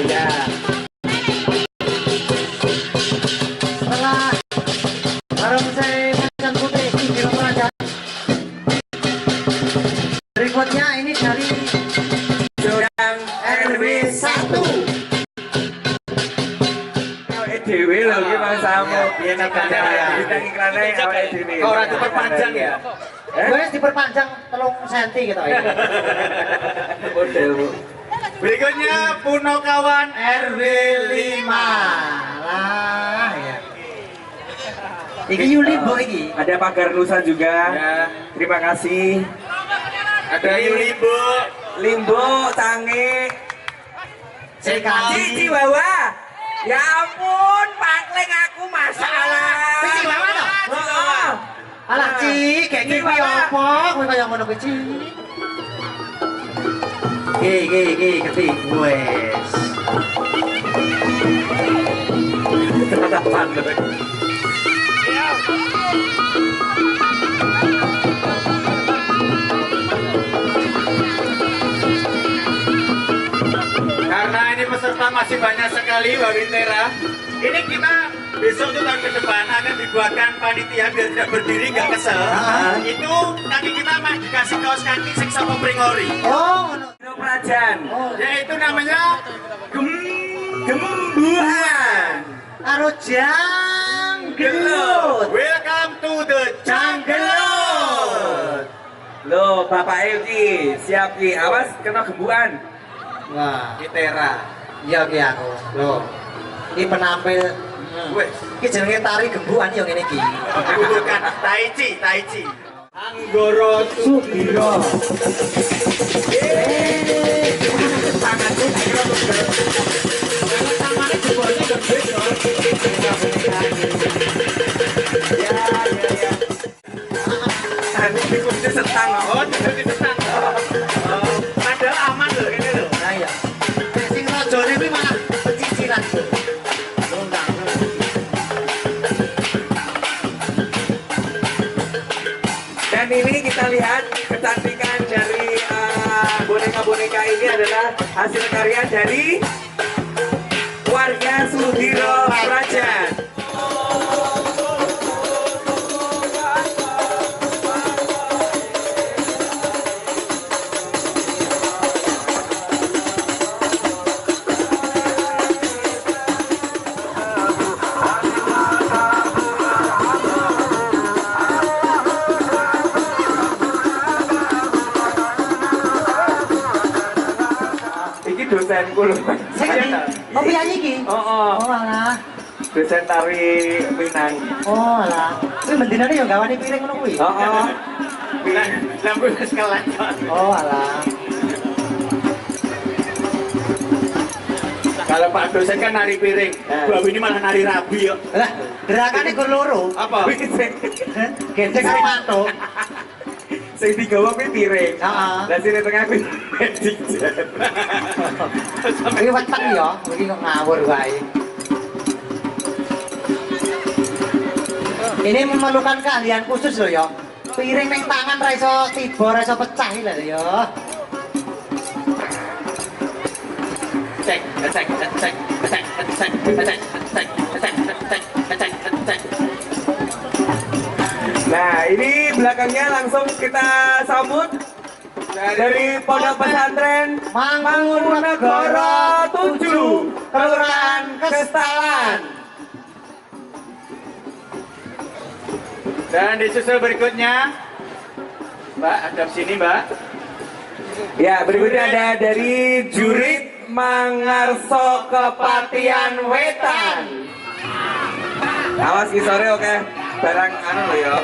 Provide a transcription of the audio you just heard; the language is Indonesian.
Ya. Setelah barongsai macan putih di Raja. Berikutnya ini dari Jodang RW 1. Dewi lho iki Mas Samu. Piye katanya ya? Bintang iklannya awake dhewe. Ora diperpanjang ya. Wes diperpanjang 3 cm gitu ya. Model, Bu. Berikutnya Punokawan RW 5. Lah ya. Iki Yuli Bo iki. Ada pagar Nusa juga. Ya. Terima kasih. Ada Yulimbo, Limbo, Tange, Sekali. Wawa. Ya ampun, pangling aku masalah. Cici Wawa toh? Heeh. Alah Ci, kayak gini apa? Kowe kaya ngono kuwi Ci. Ketik wes. Tatapan lho. karena ini peserta masih banyak sekali Mbak Wintera. Ini kita besok tuh tahun ke depan akan dibuatkan panitia biar tidak berdiri nggak kesel. Itu kaki kita mah dikasih kaos kaki sing sapa pringori. Oh, ngono. Prajan. Yaitu namanya Gembuhan. Karo janggelut. Welcome to the Janggelut. Loh, Bapak Eki, siap Ki. Awas kena gembuhan. Wah, Wintera. iya ki aku. Loh. Iki penampil Wes, iki jenenge tari gembukan yo ngene iki. bukan Tai Chi. Anggoro Sudiro. Nanti kunci setang. Oh, jadi tetang. Padahal aman loh ini loh. Nah ya. Nek sing rajane kuwi malah pecicilan. Dan ini kita lihat kecantikan dari boneka-boneka ini adalah hasil karya dari warga Sudiro Prajan. Iki dosenku loh. Oh piye iki? Oh, Oh alah. dosen tari Minang. Oh alah. Kuwi mendinane yo gawani piring ngono kuwi. Oh. Lampu sekelan. Oh alah. Kalau Pak dosen kan nari piring, Mbak ini malah nari rabi yuk. Lah, gerakane gur loro. Apa? Gendek karo mantuk. Sing digawa kuwi piring. Heeh. Lah sing tengah kuwi magic jet. Iki weteng ya, iki kok ngawur wae. Ini memerlukan keahlian khusus loh ya. Piring ning tangan ra iso tiba, ra iso pecah iki lho ya. Cek. Nah, ini belakangnya langsung kita sambut dari Pondok Pesantren Mangunegara 7, Kelurahan Kestalan. Dan disusul berikutnya, Mbak, hadap sini Mbak. Ya, berikutnya ada dari Jurit Mangarso Kepatian Wetan. Awas ki sore oke. Barang anu lho ya.